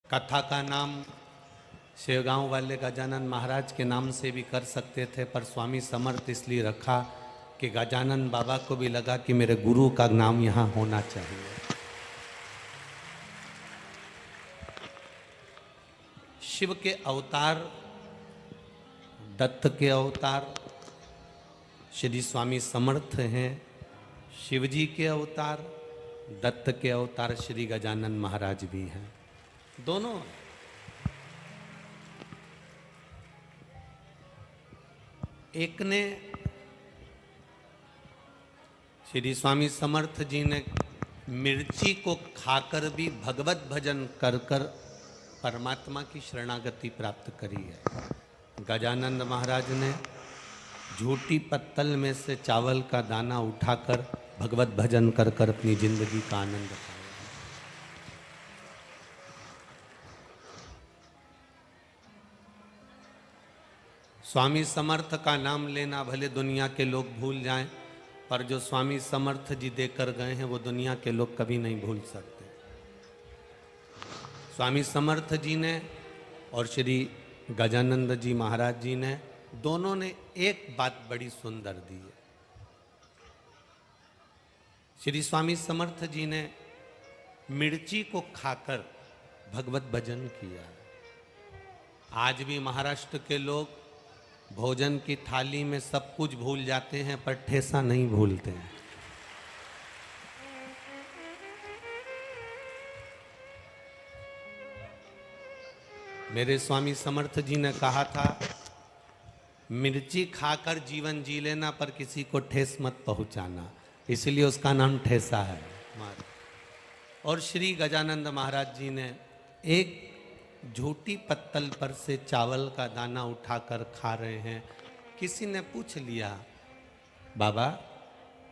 कथा का नाम शेवगांव वाले गजानन महाराज के नाम से भी कर सकते थे, पर स्वामी समर्थ इसलिए रखा कि गजानन बाबा को भी लगा कि मेरे गुरु का नाम यहाँ होना चाहिए। शिव के अवतार, दत्त के अवतार श्री स्वामी समर्थ हैं। शिवजी के अवतार, दत्त के अवतार श्री गजानन महाराज भी हैं। दोनों एक ने श्री स्वामी समर्थ जी ने मिर्ची को खाकर भी भगवत भजन कर कर परमात्मा की शरणागति प्राप्त करी है। गजानंद महाराज ने झूठी पत्तल में से चावल का दाना उठाकर भगवत भजन कर कर अपनी जिंदगी का आनंद पाया। स्वामी समर्थ का नाम लेना भले दुनिया के लोग भूल जाएं, पर जो स्वामी समर्थ जी देकर गए हैं वो दुनिया के लोग कभी नहीं भूल सकते। स्वामी समर्थ जी ने और श्री गजानंद जी महाराज जी ने दोनों ने एक बात बड़ी सुंदर दी है। श्री स्वामी समर्थ जी ने मिर्ची को खाकर भगवत भजन किया। आज भी महाराष्ट्र के लोग भोजन की थाली में सब कुछ भूल जाते हैं, पर ठेसा नहीं भूलते हैं। मेरे स्वामी समर्थ जी ने कहा था, मिर्ची खाकर जीवन जी लेना, पर किसी को ठेस मत पहुंचाना, इसलिए उसका नाम ठेसा है। और श्री गजानंद महाराज जी ने एक झूठी पत्तल पर से चावल का दाना उठाकर खा रहे हैं। किसी ने पूछ लिया, बाबा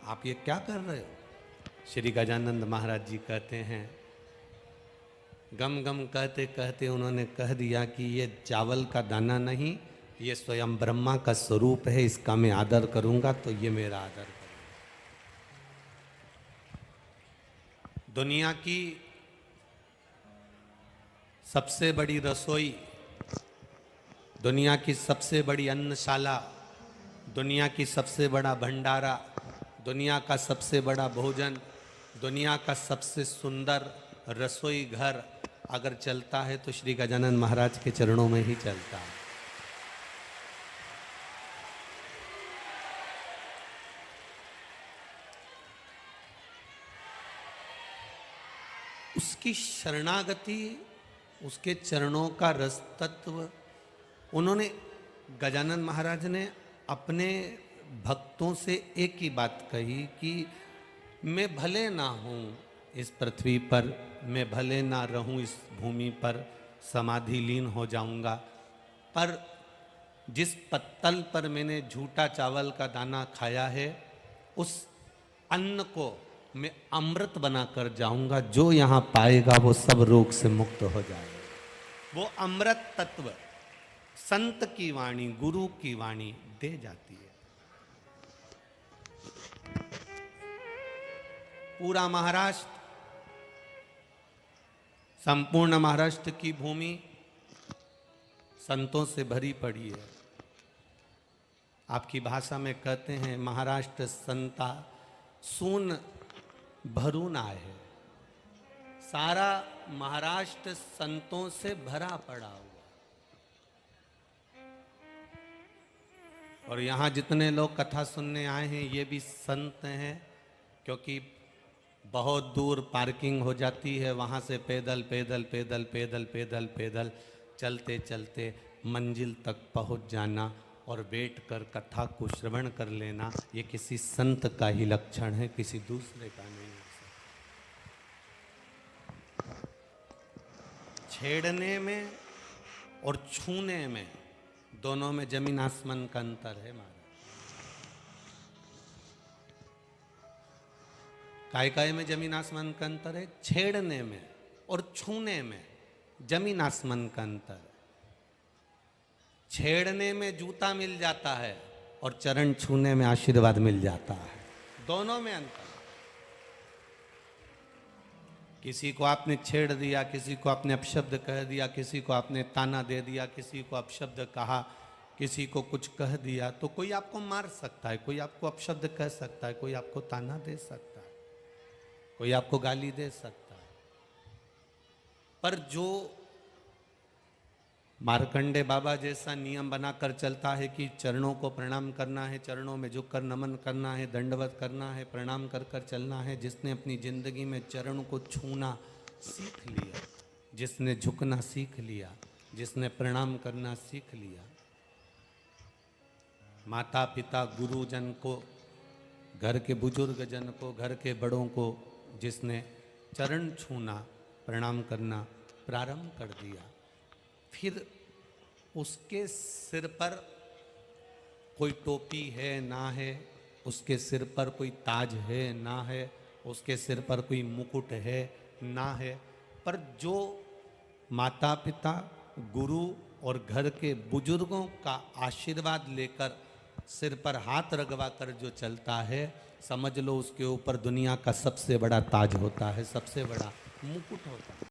आप ये क्या कर रहे हो? श्री गजानंद महाराज जी कहते हैं, गम गम कहते कहते उन्होंने कह दिया कि ये चावल का दाना नहीं, ये स्वयं ब्रह्मा का स्वरूप है, इसका मैं आदर करूंगा तो ये मेरा आदर करूंगा। दुनिया की सबसे बड़ी रसोई, दुनिया की सबसे बड़ी अन्नशाला, दुनिया की सबसे बड़ा भंडारा, दुनिया का सबसे बड़ा भोजन, दुनिया का सबसे सुंदर रसोई घर अगर चलता है तो श्री गजानन महाराज के चरणों में ही चलता है। उसकी शरणागति, उसके चरणों का रस तत्व, उन्होंने गजानन महाराज ने अपने भक्तों से एक ही बात कही कि मैं भले ना हूँ इस पृथ्वी पर, मैं भले ना रहूँ इस भूमि पर, समाधि लीन हो जाऊँगा, पर जिस पत्तल पर मैंने झूठा चावल का दाना खाया है उस अन्न को मैं अमृत बनाकर जाऊंगा। जो यहाँ पाएगा वो सब रोग से मुक्त हो जाएगा। वो अमृत तत्व संत की वाणी, गुरु की वाणी दे जाती है। पूरा महाराष्ट्र, संपूर्ण महाराष्ट्र की भूमि संतों से भरी पड़ी है। आपकी भाषा में कहते हैं, महाराष्ट्र संता सून भरून आहे। सारा महाराष्ट्र संतों से भरा पड़ा हुआ। और यहाँ जितने लोग कथा सुनने आए हैं ये भी संत हैं, क्योंकि बहुत दूर पार्किंग हो जाती है, वहाँ से पैदल पैदल पैदल पैदल पैदल पैदल चलते चलते मंजिल तक पहुँच जाना और बैठकर कथा को श्रवण कर लेना, ये किसी संत का ही लक्षण है, किसी दूसरे का नहीं है। छेड़ने में और छूने में, दोनों में जमीन आसमान का अंतर है महाराज। काय में जमीन आसमान का अंतर है, छेड़ने में और छूने में जमीन आसमान का अंतर है। छेड़ने में जूता मिल जाता है और चरण छूने में आशीर्वाद मिल जाता है, दोनों में अंतर। किसी को आपने छेड़ दिया, किसी को आपने अपशब्द कह दिया, किसी को आपने ताना दे दिया, किसी को अपशब्द कहा, किसी को कुछ कह दिया, तो कोई आपको मार सकता है, कोई आपको अपशब्द कह सकता है, कोई आपको ताना दे सकता है, कोई आपको गाली दे सकता है। पर जो मार्कंडे बाबा जैसा नियम बनाकर चलता है कि चरणों को प्रणाम करना है, चरणों में झुककर नमन करना है, दंडवत करना है, प्रणाम कर कर चलना है, जिसने अपनी जिंदगी में चरण को छूना सीख लिया, जिसने झुकना सीख लिया, जिसने प्रणाम करना सीख लिया, माता पिता गुरुजन को, घर के बुजुर्ग जन को, घर के बड़ों को जिसने चरण छूना, प्रणाम करना प्रारंभ कर दिया, फिर उसके सिर पर कोई टोपी है ना है, उसके सिर पर कोई ताज है ना है, उसके सिर पर कोई मुकुट है ना है, पर जो माता पिता गुरु और घर के बुजुर्गों का आशीर्वाद लेकर सिर पर हाथ रगवा कर जो चलता है, समझ लो उसके ऊपर दुनिया का सबसे बड़ा ताज होता है, सबसे बड़ा मुकुट होता है।